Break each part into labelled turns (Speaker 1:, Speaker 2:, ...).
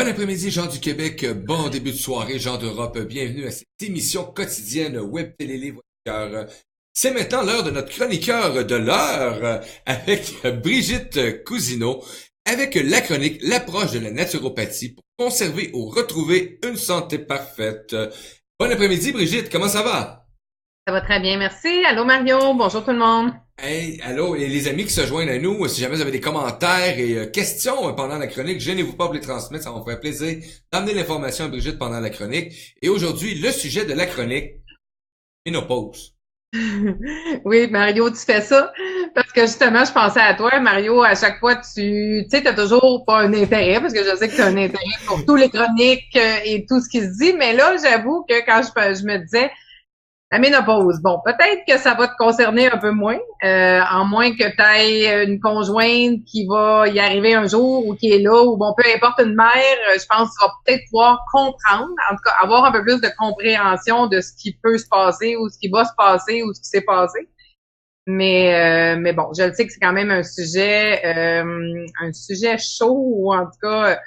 Speaker 1: Bon après-midi, gens du Québec. Bon début de soirée, gens d'Europe. Bienvenue à cette émission quotidienne Web Télé Livre Cœur. C'est maintenant l'heure de notre chroniqueur de l'heure avec Brigitte Cousineau, avec la chronique L'approche de la naturopathie pour conserver ou retrouver une santé parfaite. Bon après-midi, Brigitte. Comment ça va?
Speaker 2: Ça va très bien, merci. Allô Mario, bonjour tout le monde.
Speaker 1: Hey, allô, et les amis qui se joignent à nous, si jamais vous avez des commentaires et questions pendant la chronique, gênez-vous pas pour les transmettre, ça va me faire plaisir d'amener l'information à Brigitte pendant la chronique. Et aujourd'hui, le sujet de la chronique, ménopause.
Speaker 2: Oui, Mario, tu fais ça parce que justement, je pensais à toi, Mario, à chaque fois, tu sais, t'as toujours pas un intérêt parce que je sais que tu as un intérêt pour tous les chroniques et tout ce qui se dit, mais là, j'avoue que quand je me disais, la ménopause, bon, peut-être que ça va te concerner un peu moins, en moins que tu aies une conjointe qui va y arriver un jour ou qui est là, ou bon, peu importe une mère, je pense que tu vas peut-être pouvoir comprendre, en tout cas, avoir un peu plus de compréhension de ce qui peut se passer ou ce qui va se passer ou ce qui s'est passé. Mais bon, je le sais que c'est quand même un sujet chaud, ou en tout cas,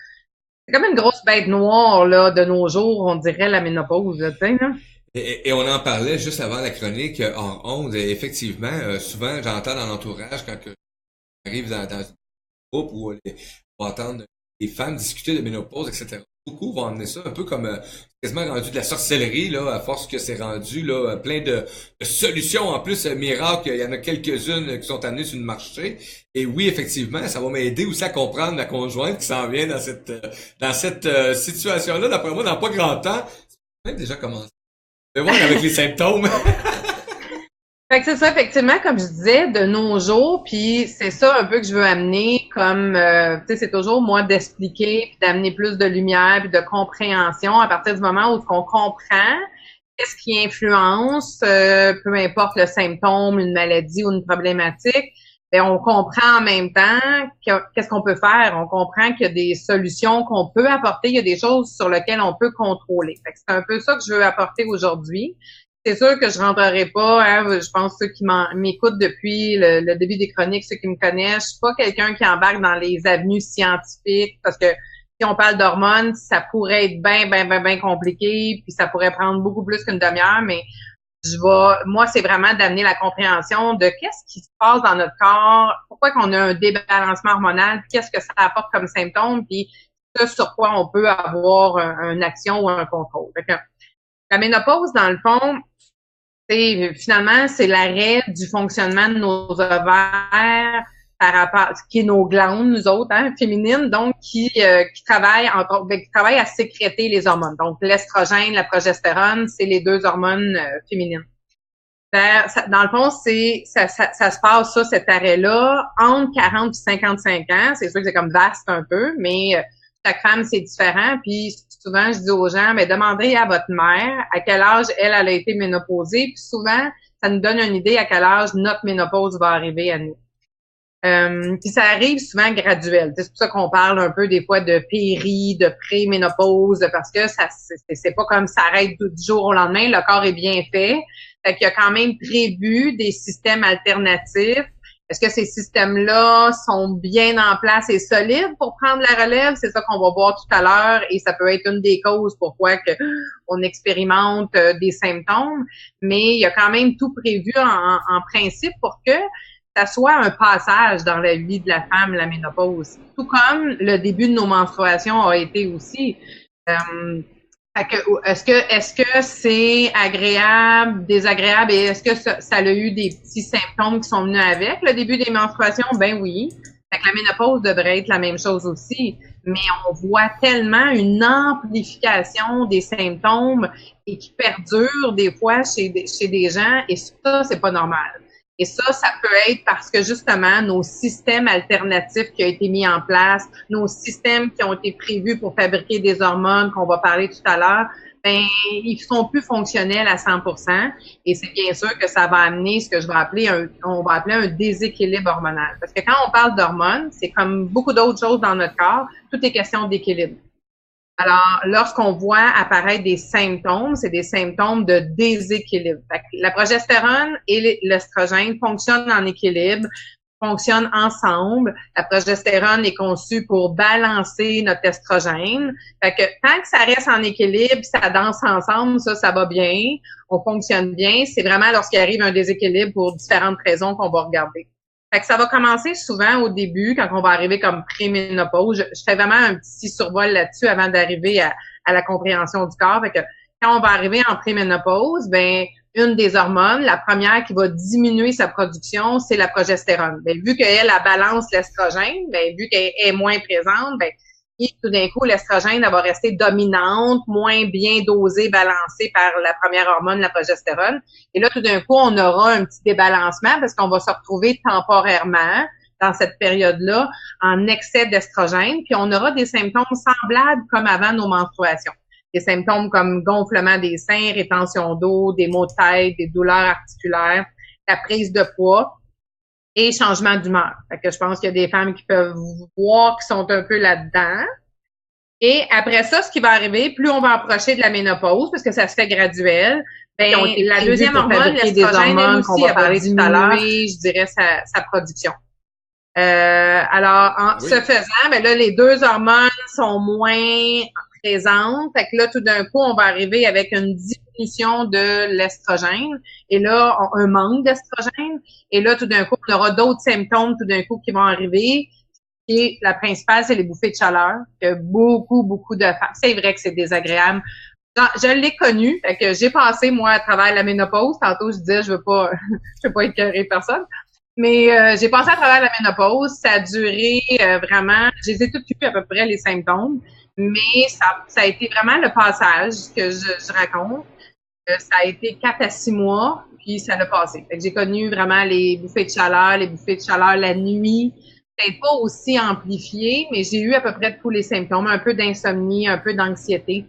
Speaker 2: c'est comme une grosse bête noire là de nos jours, on dirait la ménopause, tu sais, là.
Speaker 1: Et on en parlait juste avant la chronique en ondes. Et effectivement, souvent, j'entends dans l'entourage quand j'arrive dans un groupe où on va entendre les femmes discuter de ménopause, etc. Beaucoup vont emmener ça un peu comme quasiment rendu de la sorcellerie, là, à force que c'est rendu là, plein de solutions. En plus, miracles, il y en a quelques-unes qui sont amenées sur le marché. Et oui, effectivement, ça va m'aider aussi à comprendre ma conjointe qui s'en vient dans cette situation-là. D'après moi, dans pas grand temps, c'est même déjà commencé. Mais voir avec les symptômes.
Speaker 2: Fait que c'est ça, effectivement, comme je disais, de nos jours, puis c'est ça un peu que je veux amener comme, tu sais, c'est toujours moi d'expliquer, puis d'amener plus de lumière, puis de compréhension à partir du moment où on comprend qu'est-ce qui influence, peu importe le symptôme, une maladie ou une problématique, ben on comprend en même temps qu'est-ce qu'on peut faire. On comprend qu'il y a des solutions qu'on peut apporter, il y a des choses sur lesquelles on peut contrôler. Fait que c'est un peu ça que je veux apporter aujourd'hui. C'est sûr que je rentrerai pas, hein, je pense ceux qui m'écoutent depuis le début des chroniques, ceux qui me connaissent, je suis pas quelqu'un qui embarque dans les avenues scientifiques parce que si on parle d'hormones, ça pourrait être bien compliqué, puis ça pourrait prendre beaucoup plus qu'une demi-heure, mais moi, c'est vraiment d'amener la compréhension de qu'est-ce qui se passe dans notre corps, pourquoi qu'on a un débalancement hormonal, puis qu'est-ce que ça apporte comme symptômes, puis ce sur quoi on peut avoir une action ou un contrôle. Fait que, la ménopause, dans le fond, finalement, c'est l'arrêt du fonctionnement de nos ovaires par rapport, qui est nos glandes, nous autres, hein, féminines, donc qui travaillent qui travaillent à sécréter les hormones. Donc, l'estrogène, la progestérone, c'est les deux hormones féminines. Dans le fond, ça se passe, ça, cet arrêt-là, entre 40 et 55 ans. C'est sûr que c'est comme vaste un peu, mais chaque femme, c'est différent. Puis souvent, je dis aux gens, mais demandez à votre mère à quel âge elle a été ménopausée. Puis souvent, ça nous donne une idée à quel âge notre ménopause va arriver à nous. Puis ça arrive souvent graduel. C'est pour ça qu'on parle un peu des fois de de pré-ménopause, parce que c'est pas comme ça arrête du jour au lendemain. Le corps est bien fait. Fait qu'il y a quand même prévu des systèmes alternatifs. Est-ce que ces systèmes-là sont bien en place et solides pour prendre la relève? C'est ça qu'on va voir tout à l'heure et ça peut être une des causes pourquoi on expérimente des symptômes. Mais il y a quand même tout prévu en principe pour que ça soit un passage dans la vie de la femme, la ménopause. Tout comme le début de nos menstruations a été aussi. Est-ce que c'est agréable, désagréable et est-ce que ça a eu des petits symptômes qui sont venus avec le début des menstruations? Ben oui. Fait que la ménopause devrait être la même chose aussi. Mais on voit tellement une amplification des symptômes et qui perdurent des fois chez des gens et ça, c'est pas normal. Et ça peut être parce que justement, nos systèmes alternatifs qui ont été mis en place, nos systèmes qui ont été prévus pour fabriquer des hormones qu'on va parler tout à l'heure, ben, ils sont plus fonctionnels à 100%. Et c'est bien sûr que ça va amener ce que on va appeler un déséquilibre hormonal. Parce que quand on parle d'hormones, c'est comme beaucoup d'autres choses dans notre corps, tout est question d'équilibre. Alors, lorsqu'on voit apparaître des symptômes, c'est des symptômes de déséquilibre. Fait que la progestérone et l'estrogène fonctionnent en équilibre, fonctionnent ensemble. La progestérone est conçue pour balancer notre estrogène. Fait que tant que ça reste en équilibre, ça danse ensemble, ça va bien. On fonctionne bien. C'est vraiment lorsqu'il arrive un déséquilibre pour différentes raisons qu'on va regarder. Fait que ça va commencer souvent au début, quand on va arriver comme préménopause. Je fais vraiment un petit survol là-dessus avant d'arriver à la compréhension du corps. Fait que quand on va arriver en préménopause, ben une des hormones, la première qui va diminuer sa production, c'est la progestérone. Ben, vu qu'elle balance l'estrogène, ben, vu qu'elle est moins présente, ben, et tout d'un coup, l'estrogène, elle va rester dominante, moins bien dosée, balancée par la première hormone, la progestérone. Et là, tout d'un coup, on aura un petit débalancement parce qu'on va se retrouver temporairement dans cette période-là en excès d'estrogène, puis on aura des symptômes semblables comme avant nos menstruations. Des symptômes comme gonflement des seins, rétention d'eau, des maux de tête, des douleurs articulaires, la prise de poids et changement d'humeur. Fait que je pense qu'il y a des femmes qui peuvent voir qui sont un peu là-dedans. Et après ça, ce qui va arriver, plus on va approcher de la ménopause, parce que ça se fait graduel, ben, la deuxième hormone, l'estrogène, elle aussi, elle va diminuer, je dirais, sa production. Alors, en ce faisant, ben là, les deux hormones sont moins présente. Fait que là, tout d'un coup, on va arriver avec une diminution de l'estrogène et là, un manque d'estrogène. Et là, tout d'un coup, on aura d'autres symptômes tout d'un coup qui vont arriver. Et la principale, c'est les bouffées de chaleur que beaucoup de femmes. C'est vrai que c'est désagréable. Je l'ai connu. Fait que j'ai passé, moi, à travers la ménopause. Tantôt, je disais, je veux pas écœurer personne. Mais j'ai passé à travers la ménopause. Ça a duré vraiment. Je les ai toutes eues à peu près les symptômes. Mais ça a été vraiment le passage que je raconte. Ça a été 4 à 6 mois, puis ça l'a passé. Fait que j'ai connu vraiment les bouffées de chaleur la nuit. Peut-être pas aussi amplifiées, mais j'ai eu à peu près tous les symptômes. Un peu d'insomnie, un peu d'anxiété.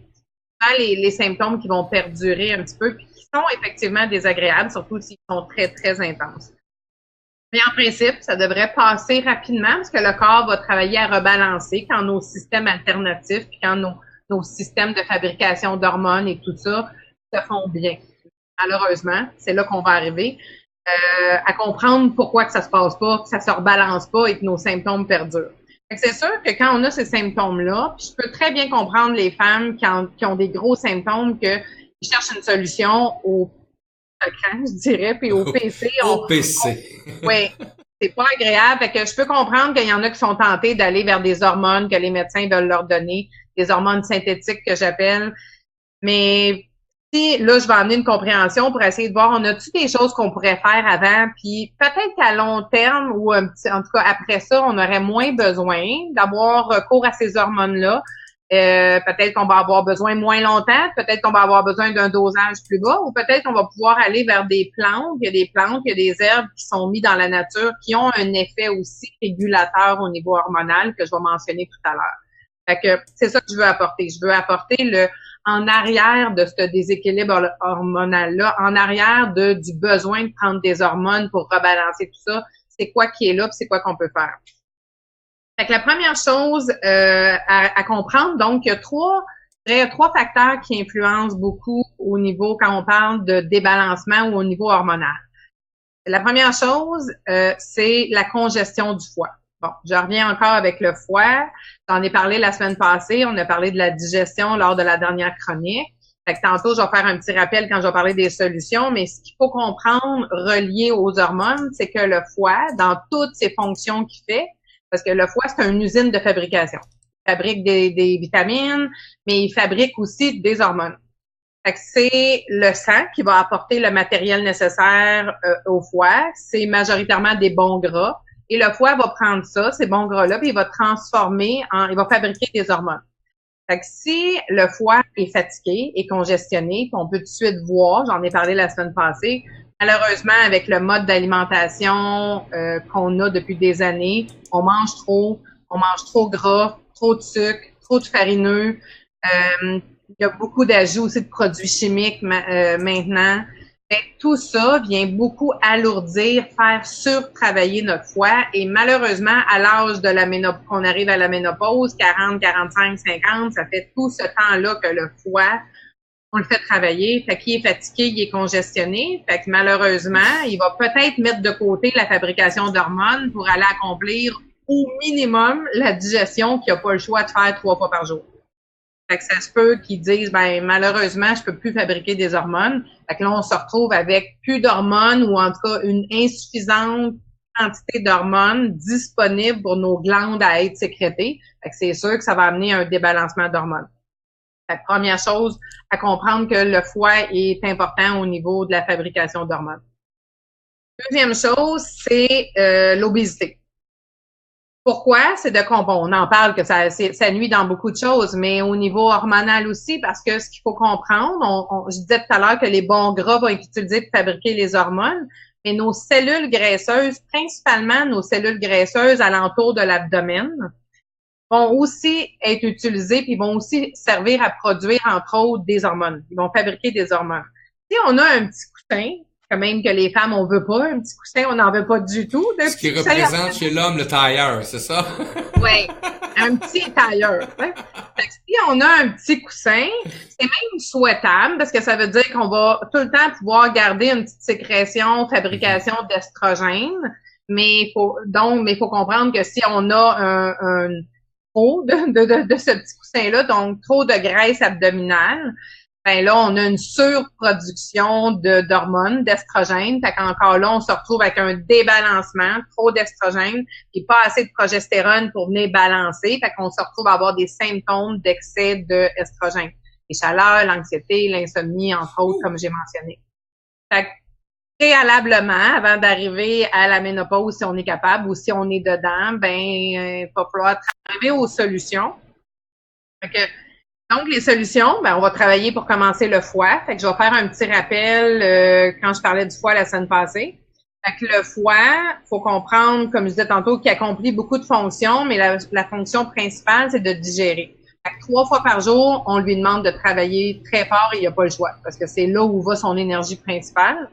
Speaker 2: Les symptômes qui vont perdurer un petit peu, puis qui sont effectivement désagréables, surtout s'ils sont très, très intenses. Mais en principe, ça devrait passer rapidement parce que le corps va travailler à rebalancer quand nos systèmes alternatifs puis quand nos systèmes de fabrication d'hormones et tout ça se font bien. Malheureusement, c'est là qu'on va arriver à comprendre pourquoi que ça se passe pas, que ça se rebalance pas et que nos symptômes perdurent. C'est sûr que quand on a ces symptômes-là, puis je peux très bien comprendre les femmes qui ont des gros symptômes qu'ils cherchent une solution au je dirais, puis au PC.
Speaker 1: Au PC.
Speaker 2: Oui, c'est pas agréable. Fait que je peux comprendre qu'il y en a qui sont tentés d'aller vers des hormones que les médecins veulent leur donner, des hormones synthétiques que j'appelle. Mais si, là, je vais amener une compréhension pour essayer de voir, on a-tu des choses qu'on pourrait faire avant, puis peut-être qu'à long terme, ou en tout cas après ça, on aurait moins besoin d'avoir recours à ces hormones-là. Peut-être qu'on va avoir besoin moins longtemps, peut-être qu'on va avoir besoin d'un dosage plus bas, ou peut-être qu'on va pouvoir aller vers des plantes. Il y a des plantes, il y a des herbes qui sont mises dans la nature qui ont un effet aussi régulateur au niveau hormonal que je vais mentionner tout à l'heure. Fait que c'est ça que je veux apporter. Je veux apporter en arrière de ce déséquilibre hormonal-là, en arrière du besoin de prendre des hormones pour rebalancer tout ça, c'est quoi qui est là, puis c'est quoi qu'on peut faire. Fait que la première chose à comprendre, donc, il y a trois facteurs qui influencent beaucoup au niveau, quand on parle de débalancement ou au niveau hormonal. La première chose, c'est la congestion du foie. Bon, je reviens encore avec le foie. J'en ai parlé la semaine passée. On a parlé de la digestion lors de la dernière chronique. Fait que tantôt, je vais faire un petit rappel quand je vais parler des solutions, mais ce qu'il faut comprendre relié aux hormones, c'est que le foie, dans toutes ses fonctions qu'il fait, parce que le foie, c'est une usine de fabrication. Il fabrique des vitamines, mais il fabrique aussi des hormones. Fait que c'est le sang qui va apporter le matériel nécessaire au foie. C'est majoritairement des bons gras. Et le foie va prendre ça, ces bons gras-là, puis il va transformer il va fabriquer des hormones. Fait que si le foie est fatigué et congestionné, on peut tout de suite voir, j'en ai parlé la semaine passée, malheureusement, avec le mode d'alimentation qu'on a depuis des années, on mange trop gras, trop de sucre, trop de farineux. Il y a beaucoup d'ajouts aussi de produits chimiques maintenant. Mais tout ça vient beaucoup alourdir, faire surtravailler notre foie. Et malheureusement, à l'âge de qu'on arrive à la ménopause, 40, 45, 50, ça fait tout ce temps-là que le foie, on le fait travailler. Fait qu'il est fatigué, il est congestionné. Fait que malheureusement, il va peut-être mettre de côté la fabrication d'hormones pour aller accomplir au minimum la digestion qu'il n'a pas le choix de faire 3 fois par jour. Fait que ça se peut qu'ils disent, ben malheureusement, je peux plus fabriquer des hormones. Fait que là, on se retrouve avec plus d'hormones ou en tout cas une insuffisante quantité d'hormones disponibles pour nos glandes à être sécrétées. Fait que c'est sûr que ça va amener un débalancement d'hormones. Fait que première chose, à comprendre que le foie est important au niveau de la fabrication d'hormones. Deuxième chose, c'est l'obésité. Pourquoi? C'est on en parle que ça nuit dans beaucoup de choses, mais au niveau hormonal aussi, parce que ce qu'il faut comprendre, je disais tout à l'heure que les bons gras vont être utilisés pour fabriquer les hormones, mais nos cellules graisseuses, principalement nos cellules graisseuses alentour de l'abdomen, vont aussi être utilisées puis vont aussi servir à produire, entre autres, des hormones. Ils vont fabriquer des hormones. Si on a un petit coussin, quand même que les femmes, on veut pas un petit coussin, on n'en veut pas du tout.
Speaker 1: Ce qui représente chez l'homme le tailleur, c'est ça?
Speaker 2: Oui, un petit tailleur. Hein? Fait que si on a un petit coussin, c'est même souhaitable parce que ça veut dire qu'on va tout le temps pouvoir garder une petite sécrétion, fabrication d'estrogène. Mais il faut comprendre que si on a un trop de ce petit coussin-là, donc trop de graisse abdominale, ben là, on a une surproduction d'hormones, d'estrogène. Fait qu'encore là, on se retrouve avec un débalancement, trop d'estrogène et pas assez de progestérone pour venir balancer. Fait qu'on se retrouve à avoir des symptômes d'excès d'estrogène. Les chaleurs, l'anxiété, l'insomnie, entre autres, comme j'ai mentionné. Fait que préalablement, avant d'arriver à la ménopause, si on est capable ou si on est dedans, ben, il va falloir arriver aux solutions. Fait que, donc, les solutions, ben, on va travailler pour commencer le foie. Fait que je vais faire un petit rappel quand je parlais du foie la semaine passée. Fait que le foie, faut comprendre, comme je disais tantôt, qu'il accomplit beaucoup de fonctions, mais la fonction principale, c'est de digérer. Fait que 3 fois par jour, on lui demande de travailler très fort et il n'y a pas le choix, parce que c'est là où va son énergie principale.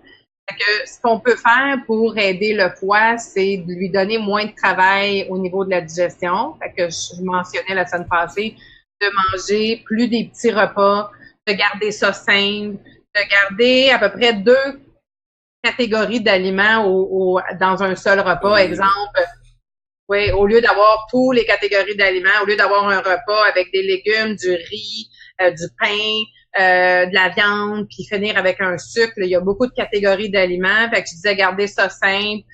Speaker 2: Fait que ce qu'on peut faire pour aider le foie, c'est de lui donner moins de travail au niveau de la digestion. Fait que je mentionnais la semaine passée, de manger plus des petits repas, de garder ça simple, de garder à peu près 2 catégories d'aliments dans un seul repas. Exemple, oui, au lieu d'avoir tous les catégories d'aliments, au lieu d'avoir un repas avec des légumes, du riz, du pain, de la viande, puis finir avec un sucre, il y a beaucoup de catégories d'aliments. Fait que je disais garder ça simple.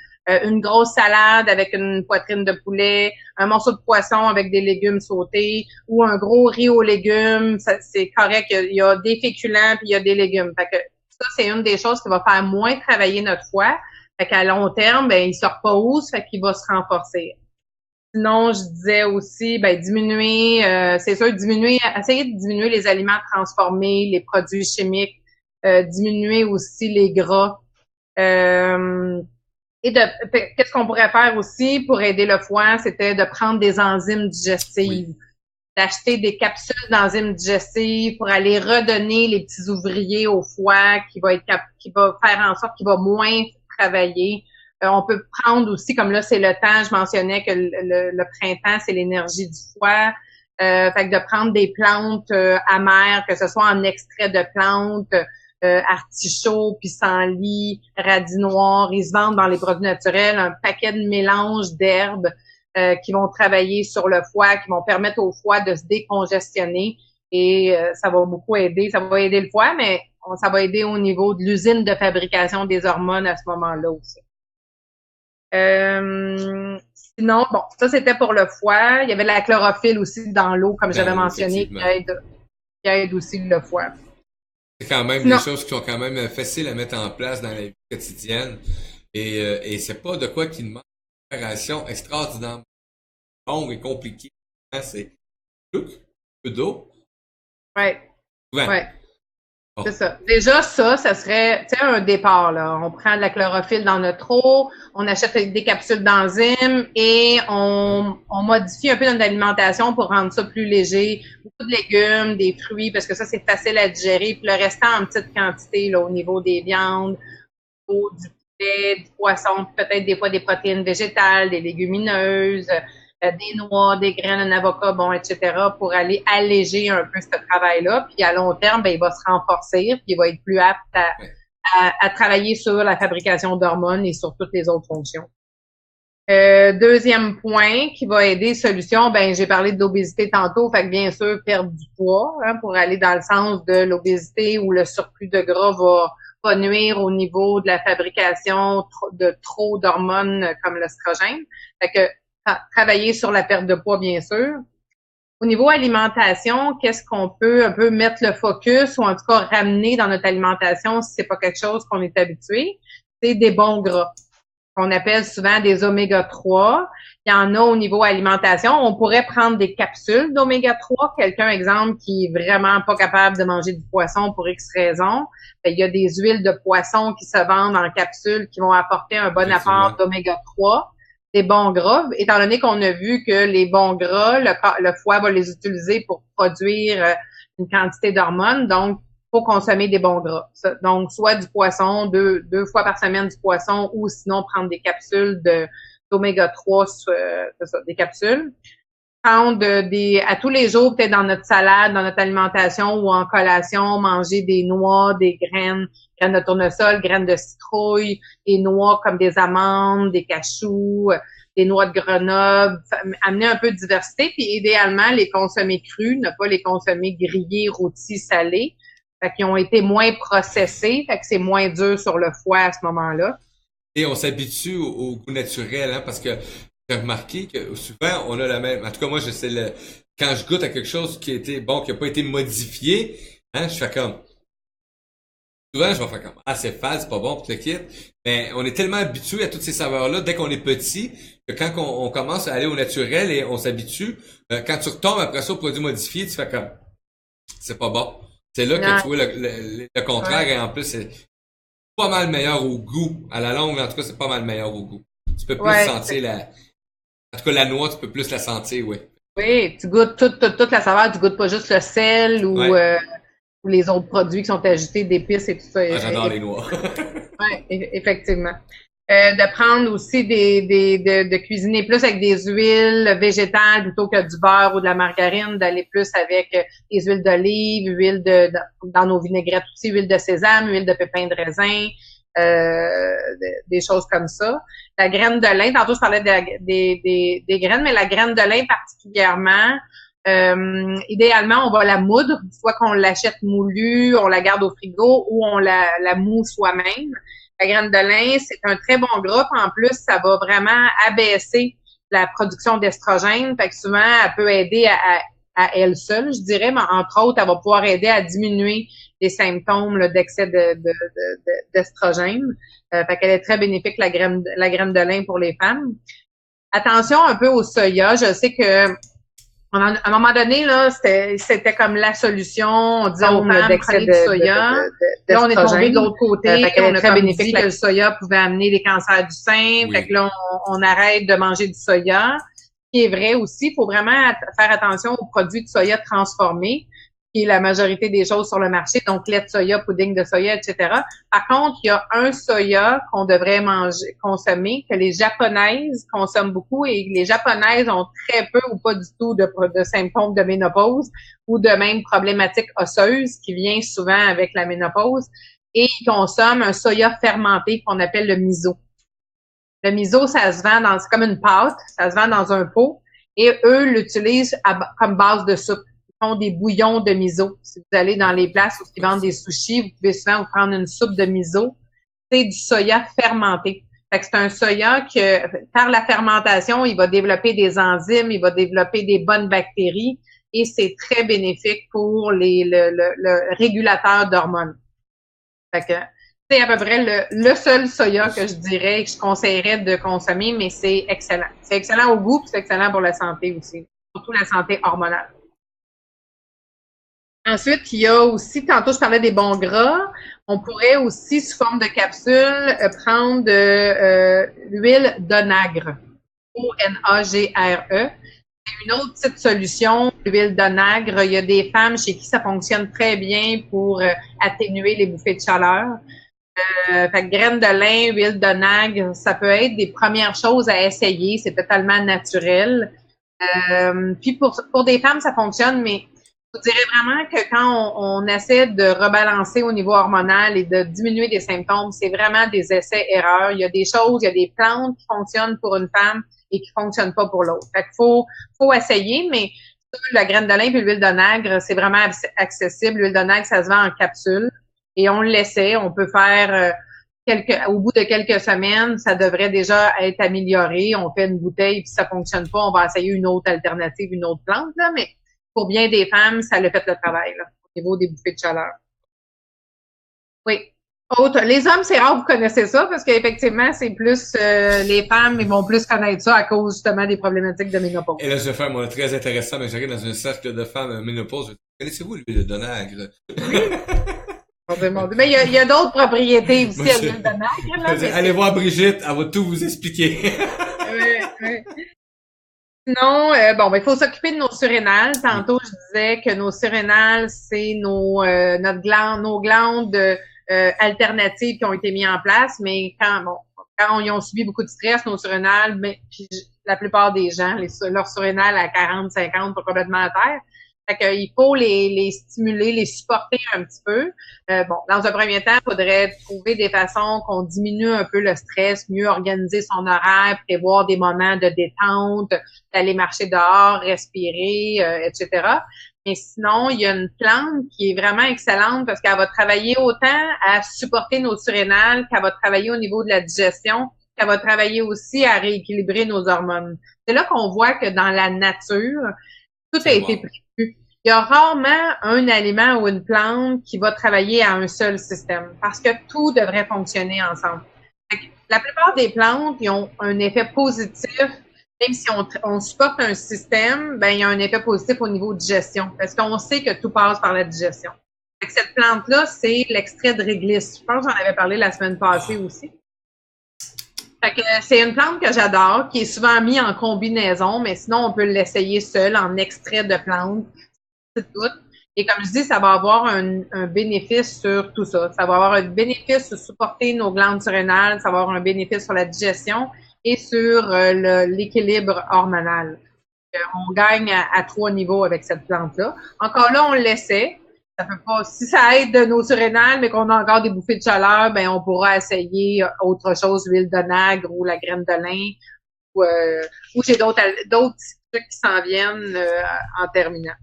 Speaker 2: Une grosse salade avec une poitrine de poulet, un morceau de poisson avec des légumes sautés ou un gros riz aux légumes, c'est correct. Il y a des féculents puis il y a des légumes. Fait que ça, c'est une des choses qui va faire moins travailler notre foie. Fait qu'à long terme, ben, il se repose, fait qu'il va se renforcer. Sinon, je disais aussi, ben, diminuer, c'est sûr, essayer de diminuer les aliments transformés, les produits chimiques, diminuer aussi les gras. Et qu'est-ce qu'on pourrait faire aussi pour aider le foie, c'était de prendre des enzymes digestives, d'acheter des capsules d'enzymes digestives pour aller redonner les petits ouvriers au foie qui va faire en sorte qu'il va moins travailler. On peut prendre aussi, comme là c'est le temps, je mentionnais que le printemps c'est l'énergie du foie. Fait que de prendre des plantes amères, que ce soit en extrait de plantes, artichaut, pissenlit, radis noir, ils se vendent dans les produits naturels un paquet de mélanges d'herbes qui vont travailler sur le foie, qui vont permettre au foie de se décongestionner et ça va beaucoup aider. Ça va aider le foie, mais ça va aider au niveau de l'usine de fabrication des hormones à ce moment-là aussi. Sinon, bon, ça c'était pour le foie. Il y avait la chlorophylle aussi dans l'eau, comme j'avais mentionné, qui aide aussi le foie.
Speaker 1: C'est quand même des choses qui sont quand même faciles à mettre en place dans la vie quotidienne. Et c'est pas de quoi qui demande une préparation extraordinairement longue et compliquée. C'est un peu d'eau.
Speaker 2: Ouais. Bon. C'est ça. Déjà, ça serait, tu sais, un départ, là. On prend de la chlorophylle dans notre eau, on achète des capsules d'enzymes et on modifie un peu notre alimentation pour rendre ça plus léger. Beaucoup de légumes, des fruits, parce que ça, c'est facile à digérer. Puis le restant en petite quantité, là, au niveau des viandes, du poulet, du poisson, peut-être des fois des protéines végétales, des légumineuses. des noix, des graines, un avocat, bon, etc., pour aller alléger un peu ce travail-là. Puis à long terme, ben, il va se renforcer, puis il va être plus apte à travailler sur la fabrication d'hormones et sur toutes les autres fonctions. Deuxième point qui va aider, solution, ben j'ai parlé de l'obésité tantôt, fait que bien sûr, perdre du poids, pour aller dans le sens de l'obésité où le surplus de gras va nuire au niveau de la fabrication de trop d'hormones comme l'estrogène. Fait que travailler sur la perte de poids, bien sûr. Au niveau alimentation, qu'est-ce qu'on peut un peu mettre le focus ou en tout cas ramener dans notre alimentation si c'est pas quelque chose qu'on est habitué? C'est des bons gras, qu'on appelle souvent des oméga 3. Il y en a au niveau alimentation. On pourrait prendre des capsules d'oméga 3. Quelqu'un, exemple, qui est vraiment pas capable de manger du poisson pour X raisons. Il y a des huiles de poisson qui se vendent en capsules qui vont apporter un bon apport d'oméga 3. Des bons gras, étant donné qu'on a vu que les bons gras, le foie va les utiliser pour produire une quantité d'hormones, donc faut consommer des bons gras. Donc, soit du poisson, deux fois par semaine du poisson, ou sinon prendre des capsules d'oméga 3, des capsules. Prendre à tous les jours, peut-être dans notre salade, dans notre alimentation ou en collation, manger des noix, des graines de tournesol, graines de citrouille, des noix comme des amandes, des cachous, des noix de Grenoble, amener un peu de diversité, puis idéalement les consommer crus, ne pas les consommer grillés, rôtis, salés, fait qu'ils ont été moins processés, fait que c'est moins dur sur le foie à ce moment-là.
Speaker 1: Et on s'habitue au goût naturel, parce que j'ai remarqué que souvent on a la même. En tout cas, moi, quand je goûte à quelque chose qui a été bon, qui a pas été modifié, je fais comme. Souvent, je vais faire comme c'est fade, c'est pas bon pour le kit. Mais on est tellement habitué à toutes ces saveurs-là dès qu'on est petit que quand on commence à aller au naturel et on s'habitue, quand tu retombes après ça au produit modifié, tu fais comme c'est pas bon. C'est là que tu vois le contraire et en plus c'est pas mal meilleur au goût. À la longue, en tout cas, c'est pas mal meilleur au goût. Tu peux plus sentir en tout cas, la noix, tu peux plus la sentir, oui.
Speaker 2: Oui, tu goûtes toute la saveur, tu goûtes pas juste le sel ou les autres produits qui sont ajoutés, d'épices et tout ça.
Speaker 1: J'adore les noix.
Speaker 2: Oui, effectivement. De prendre aussi de cuisiner plus avec des huiles végétales plutôt que du beurre ou de la margarine, d'aller plus avec des huiles d'olive, dans nos vinaigrettes aussi, huile de sésame, huile de pépins de raisin, des choses comme ça. La graine de lin, tantôt je parlais des graines, mais la graine de lin particulièrement, idéalement, on va la moudre, soit qu'on l'achète moulue, on la garde au frigo ou on la moud soi-même. La graine de lin, c'est un très bon gras. En plus, ça va vraiment abaisser la production d'estrogène. Fait que souvent, elle peut aider à elle seule, je dirais, mais entre autres, elle va pouvoir aider à diminuer les symptômes d'excès d'estrogène. Fait qu'elle est très bénéfique, la graine de lin pour les femmes. Attention un peu au soya. Je sais que à un moment donné, là, c'était comme la solution. On disait aux femmes, prenez du soya. Là, on est tombé de l'autre côté. On a très bénéfique que le soya pouvait amener des cancers du sein. Oui. Fait que là, on arrête de manger du soya. Ce qui est vrai aussi, il faut vraiment faire attention aux produits de soya transformés, qui est la majorité des choses sur le marché, donc lait de soya, pudding de soya, etc. Par contre, il y a un soya qu'on devrait consommer, que les Japonaises consomment beaucoup, et les Japonaises ont très peu ou pas du tout de symptômes de ménopause ou de même problématiques osseuses qui vient souvent avec la ménopause, et ils consomment un soya fermenté qu'on appelle le miso. Le miso, ça se vend c'est comme une pâte, ça se vend dans un pot, et eux l'utilisent comme base de soupe. Font des bouillons de miso. Si vous allez dans les places où ils vendent des sushis, vous pouvez souvent vous prendre une soupe de miso. C'est du soya fermenté. Fait que c'est un soya que, par la fermentation, il va développer des enzymes, il va développer des bonnes bactéries et c'est très bénéfique pour le régulateur d'hormones. Fait que c'est à peu près le seul soya que je dirais, que je conseillerais de consommer, mais c'est excellent. C'est excellent au goût, puis c'est excellent pour la santé aussi. Surtout la santé hormonale. Ensuite, il y a aussi, tantôt je parlais des bons gras, on pourrait aussi, sous forme de capsule, prendre l'huile d'onagre, O-N-A-G-R-E. C'est une autre petite solution, l'huile d'onagre. Il y a des femmes chez qui ça fonctionne très bien pour atténuer les bouffées de chaleur. Fait que graines de lin, huile d'onagre, ça peut être des premières choses à essayer, c'est totalement naturel. Puis pour des femmes, ça fonctionne, mais je dirais vraiment que quand on essaie de rebalancer au niveau hormonal et de diminuer des symptômes, c'est vraiment des essais-erreurs. Il y a des choses, il y a des plantes qui fonctionnent pour une femme et qui fonctionnent pas pour l'autre. Fait qu'il faut essayer, mais la graine de lin et l'huile de nègre, c'est vraiment accessible. L'huile de nègre, ça se vend en capsule et on l'essaie. On peut faire au bout de quelques semaines, ça devrait déjà être amélioré. On fait une bouteille, puis ça fonctionne pas, on va essayer une autre alternative, une autre plante, là, mais pour bien des femmes, ça l'a fait le travail, là, au niveau des bouffées de chaleur. Oui. Autre, les hommes, c'est rare que vous connaissez ça, parce qu'effectivement, c'est plus les femmes, ils vont plus connaître ça à cause justement des problématiques de ménopause.
Speaker 1: Et là, je vais faire mon très intéressant, mais j'arrive dans un cercle de femmes ménopause. Connaissez-vous l'huile de nègre?
Speaker 2: Mais il y a d'autres propriétés aussi à l'huile de nègre. Là,
Speaker 1: allez voir Brigitte, elle va tout vous expliquer.
Speaker 2: Oui. Sinon, il faut s'occuper de nos surrénales. Tantôt, je disais que nos surrénales, c'est nos glandes alternatives qui ont été mises en place, mais quand ils ont subi beaucoup de stress, nos surrénales, puis la plupart des gens, leurs surrénales à 40, 50 sont complètement à terre. Fait qu'il faut les stimuler, les supporter un petit peu. Dans un premier temps, il faudrait trouver des façons qu'on diminue un peu le stress, mieux organiser son horaire, prévoir des moments de détente, d'aller marcher dehors, respirer, etc. Mais sinon, il y a une plante qui est vraiment excellente parce qu'elle va travailler autant à supporter nos surrénales qu'elle va travailler au niveau de la digestion, qu'elle va travailler aussi à rééquilibrer nos hormones. C'est là qu'on voit que dans la nature, tout a été prévu. Il y a rarement un aliment ou une plante qui va travailler à un seul système parce que tout devrait fonctionner ensemble. La plupart des plantes, ils ont un effet positif. Même si on supporte un système, il y a un effet positif au niveau de digestion parce qu'on sait que tout passe par la digestion. Cette plante-là, c'est l'extrait de réglisse. Je pense que j'en avais parlé la semaine passée aussi. C'est une plante que j'adore, qui est souvent mise en combinaison, mais sinon, on peut l'essayer seul en extrait de plante. C'est tout. Et comme je dis, ça va avoir un bénéfice sur tout ça. Ça va avoir un bénéfice sur supporter nos glandes surrénales, ça va avoir un bénéfice sur la digestion et sur l'équilibre hormonal. On gagne à 3 niveaux avec cette plante-là. Encore là, on l'essaie. Ça peut pas, si ça aide de nos surrénales, mais qu'on a encore des bouffées de chaleur, on pourra essayer autre chose, l'huile de nègre ou la graine de lin, ou j'ai d'autres trucs qui s'en viennent en terminant.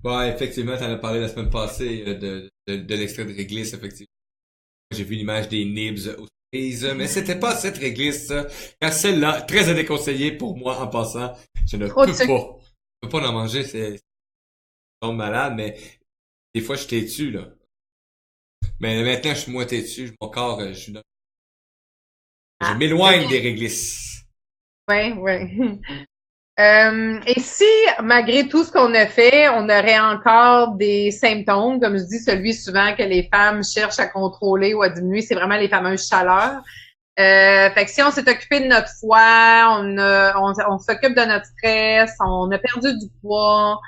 Speaker 1: Bon, effectivement, tu en as parlé la semaine passée de l'extrait de réglisse, effectivement. J'ai vu l'image des nibs aux cerises, mais c'était pas cette réglisse, car celle-là, très à déconseiller pour moi en passant. Je ne peux pas en manger, c'est tombe malade, mais des fois je suis têtu, là. Mais maintenant je suis moins têtu, mon corps, je m'éloigne des réglisses.
Speaker 2: Oui. Et si, malgré tout ce qu'on a fait, on aurait encore des symptômes, comme je dis, celui souvent que les femmes cherchent à contrôler ou à diminuer, c'est vraiment les fameuses chaleurs. Fait que si on s'est occupé de notre foie, on s'occupe de notre stress, on a perdu du poids,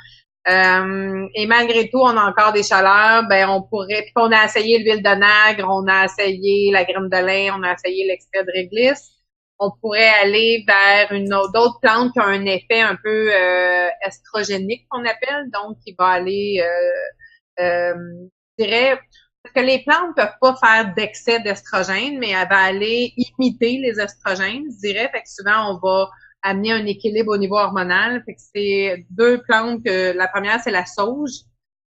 Speaker 2: et malgré tout, on a encore des chaleurs, on pourrait, puis on a essayé l'huile de nègre, on a essayé la graine de lin, on a essayé l'extrait de réglisse. On pourrait aller vers d'autres plantes qui ont un effet un peu estrogénique qu'on appelle, donc qui va aller, je dirais, parce que les plantes peuvent pas faire d'excès d'estrogène, mais elle va aller imiter les estrogènes, je dirais. Fait que souvent on va amener un équilibre au niveau hormonal. Fait que c'est 2 plantes que la première c'est la sauge.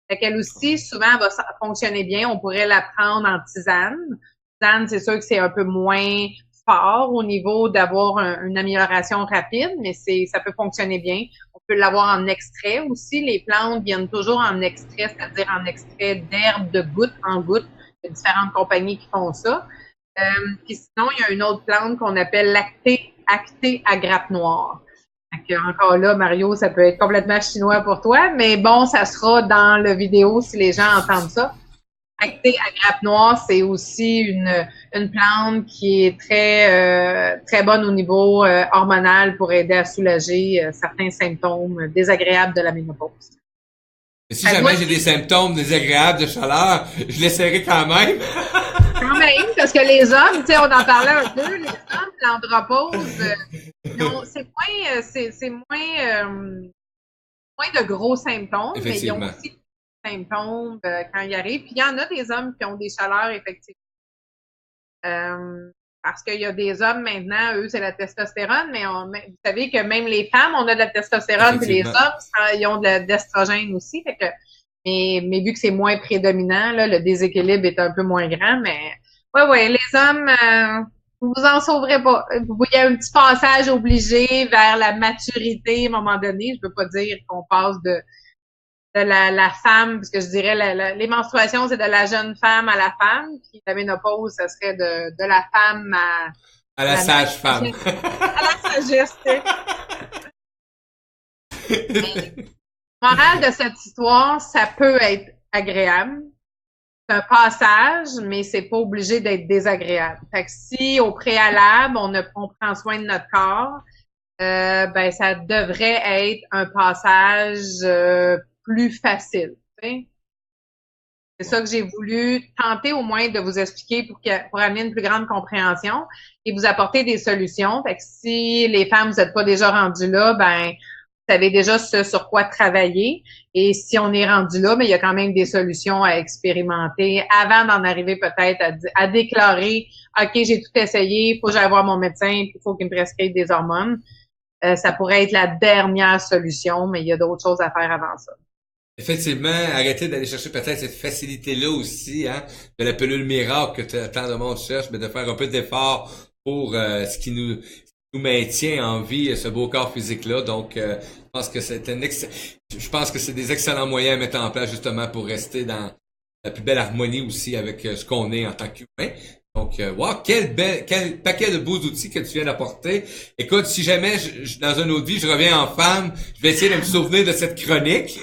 Speaker 2: Fait qu'elle aussi souvent elle va fonctionner bien. On pourrait la prendre en tisane. Tisane, c'est sûr que c'est un peu moins fort au niveau d'avoir une amélioration rapide, mais ça peut fonctionner bien. On peut l'avoir en extrait aussi. Les plantes viennent toujours en extrait, c'est-à-dire en extrait d'herbe de goutte en goutte. Il y a différentes compagnies qui font ça. Puis sinon, il y a une autre plante qu'on appelle l'acté à grappe noire. Encore là, Mario, ça peut être complètement chinois pour toi, mais bon, ça sera dans la vidéo si les gens entendent ça. Acté à grappe noire, c'est aussi une plante qui est très bonne au niveau hormonal pour aider à soulager certains symptômes désagréables de la ménopause.
Speaker 1: Et si jamais j'ai des symptômes désagréables de chaleur, je l'essaierai quand même.
Speaker 2: Quand même. simple, parce que les hommes, tu sais, on en parlait un peu, les hommes, l'andropause, c'est moins de gros symptômes, mais ils ont aussi des symptômes quand ils arrivent. Puis il y en a des hommes qui ont des chaleurs, effectivement. Parce qu'il y a des hommes maintenant, eux, c'est la testostérone, mais vous savez que même les femmes, on a de la testostérone, puis les hommes, ils ont de l'estrogène aussi. Fait que, mais vu que c'est moins prédominant, là, le déséquilibre est un peu moins grand, mais ouais, les hommes, vous vous en sauverez pas. Il y a un petit passage obligé vers la maturité à un moment donné. Je veux pas dire qu'on passe de la femme, parce que je dirais les menstruations, c'est de la jeune femme à la femme, puis la ménopause, ça serait de la femme
Speaker 1: à la sage-femme.
Speaker 2: À la sagesse. Morale de cette histoire, ça peut être agréable. C'est un passage, mais c'est pas obligé d'être désagréable. Fait que si au préalable, on prend soin de notre corps, ben ça devrait être un passage plus facile. T'sais. C'est ça que j'ai voulu tenter au moins de vous expliquer pour amener une plus grande compréhension et vous apporter des solutions. Fait que si les femmes, vous n'êtes pas déjà rendues là, ben vous savez déjà ce sur quoi travailler. Et si on est rendu là, ben il y a quand même des solutions à expérimenter avant d'en arriver peut-être à déclarer OK, j'ai tout essayé, il faut que j'aille voir mon médecin, puis il faut qu'il me prescrive des hormones. Ça pourrait être la dernière solution, mais il y a d'autres choses à faire avant ça.
Speaker 1: Effectivement, arrêtez d'aller chercher peut-être cette facilité-là aussi, hein, de la pilule miracle que tant de monde cherche, mais de faire un peu d'effort pour ce qui nous maintient en vie, ce beau corps physique-là. Donc, je pense que c'est des excellents moyens à mettre en place justement pour rester dans la plus belle harmonie aussi avec ce qu'on est en tant qu'humain. Donc, wow, quel paquet de beaux outils que tu viens d'apporter. Écoute, si jamais dans une autre vie, je reviens en femme, je vais essayer de me souvenir de cette chronique.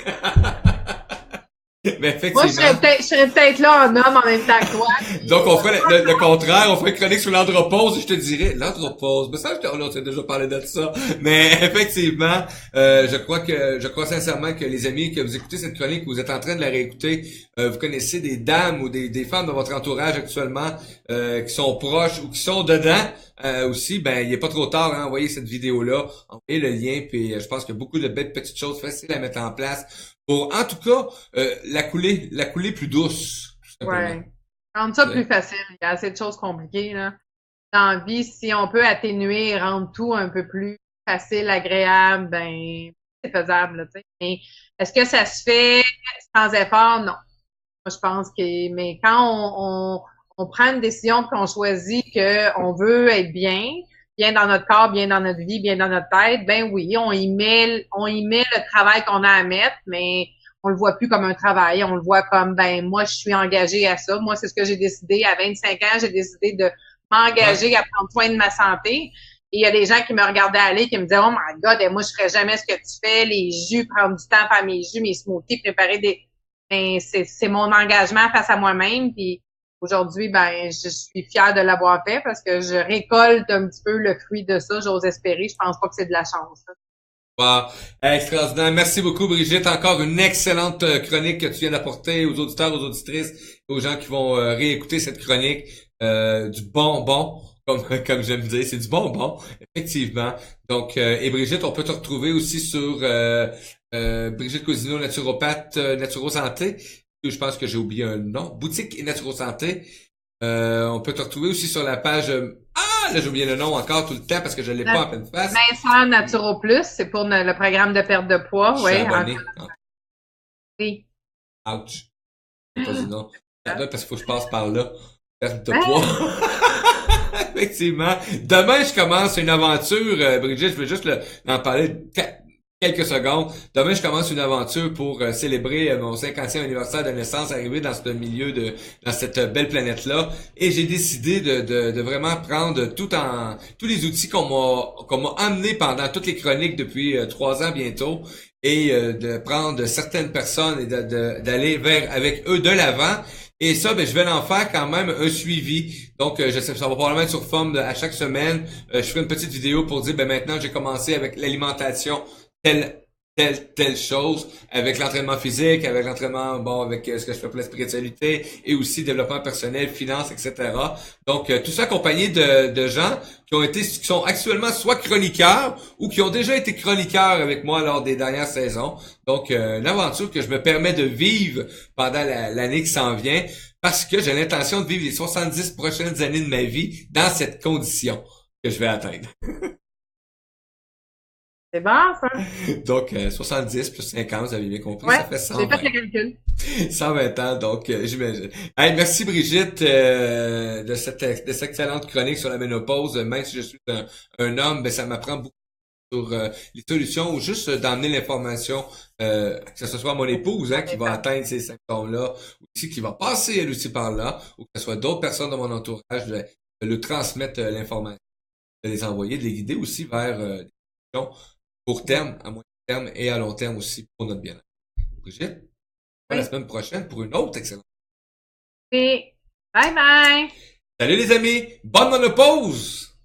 Speaker 1: Mais effectivement.
Speaker 2: Moi, je serais peut-être là en homme en même temps que toi.
Speaker 1: Donc, on ferait le contraire. On ferait une chronique sur l'andropause et je te dirais, l'andropause. Mais ça, on a déjà parlé de ça. Mais effectivement, je crois sincèrement que les amis, que vous écoutez cette chronique, que vous êtes en train de la réécouter, vous connaissez des dames ou des femmes de votre entourage actuellement, qui sont proches ou qui sont dedans. Aussi, ben, il est pas trop tard, hein, envoyez cette vidéo-là, envoyez le lien, puis je pense qu'il y a beaucoup de belles petites choses faciles à mettre en place pour, en tout cas, la couler plus douce.
Speaker 2: Ouais. Rendre ça plus facile. Il y a assez de choses compliquées, là. Dans la vie, si on peut atténuer et rendre tout un peu plus facile, agréable, ben, c'est faisable, tu sais. Mais est-ce que ça se fait sans effort? Non. Moi, je pense mais quand on prend une décision puis qu'on choisit qu'on veut être bien dans notre corps, bien dans notre vie, bien dans notre tête, ben oui, on y met le travail qu'on a à mettre, mais on le voit plus comme un travail, on le voit comme, ben moi, je suis engagée à ça. Moi, c'est ce que j'ai décidé. À 25 ans, j'ai décidé de m'engager à prendre soin de ma santé. Et il y a des gens qui me regardaient aller, qui me disaient, oh my God, moi, je ferais jamais ce que tu fais, les jus, prendre du temps à faire mes jus, mes smoothies, préparer ben, c'est mon engagement face à moi-même, puis aujourd'hui, ben, je suis fière de l'avoir fait parce que je récolte un petit peu le fruit de ça, j'ose espérer. Je pense pas que c'est de la chance.
Speaker 1: Wow. Extraordinaire. Merci beaucoup, Brigitte. Encore une excellente chronique que tu viens d'apporter aux auditeurs, aux auditrices, aux gens qui vont réécouter cette chronique. Du bonbon, comme j'aime dire. C'est du bonbon, effectivement. Donc, et Brigitte, on peut te retrouver aussi sur Brigitte Cousineau, naturopathe, Naturo-Santé. Je pense que j'ai oublié un nom. Boutique et Naturo-Santé. On peut te retrouver aussi sur la page... là, j'ai oublié le nom encore tout le temps parce que je l'ai pas en pleine face.
Speaker 2: Vincent Naturo Plus, c'est pour le programme de perte de poids.
Speaker 1: Je suis abonné.
Speaker 2: Oui.
Speaker 1: Ouch. Pas du nom. Parce qu'il faut que je passe par là. Perte de poids. Effectivement. Demain, je commence une aventure. Brigitte, je vais juste en parler quelques secondes. Demain, je commence une aventure pour célébrer mon 50e anniversaire de naissance, arriver dans ce milieu dans cette belle planète-là. Et j'ai décidé de vraiment prendre tous les outils qu'on m'a amenés pendant toutes les chroniques depuis 3 ans bientôt. Et de prendre certaines personnes et d'aller avec eux de l'avant. Et ça, ben, je vais en faire quand même un suivi. Donc, je sais, ça va probablement être sur forme à chaque semaine. Je ferai une petite vidéo pour dire, ben, maintenant, j'ai commencé avec l'alimentation telle telle chose, avec l'entraînement physique, avec l'entraînement, bon, avec ce que je fais pour la spiritualité, et aussi développement personnel, finance, etc. Donc, tout ça accompagné de gens qui sont actuellement soit chroniqueurs ou qui ont déjà été chroniqueurs avec moi lors des dernières saisons. Donc, une aventure que je me permets de vivre pendant l'année qui s'en vient, parce que j'ai l'intention de vivre les 70 prochaines années de ma vie dans cette condition que je vais atteindre.
Speaker 2: C'est bon, ça?
Speaker 1: Donc, 70 plus 50, vous avez bien compris,
Speaker 2: Ouais,
Speaker 1: ça fait
Speaker 2: j'ai
Speaker 1: 120.
Speaker 2: fait le calcul.
Speaker 1: 120 ans, donc j'imagine. Hey, merci Brigitte de cette excellente chronique sur la ménopause. Même si je suis un homme, ben, ça m'apprend beaucoup sur les solutions ou juste d'emmener l'information, que ce soit mon épouse qui va atteindre ces symptômes-là, ou aussi qui va passer elle aussi par là, ou que ce soit d'autres personnes de mon entourage, de lui transmettre l'information, de les envoyer, de les guider aussi vers des solutions court terme, à moyen terme et à long terme aussi pour notre bien-être. Brigitte, à la
Speaker 2: Oui.
Speaker 1: semaine prochaine pour une autre excellente.
Speaker 2: Et bye bye!
Speaker 1: Salut les amis, bonne monopause!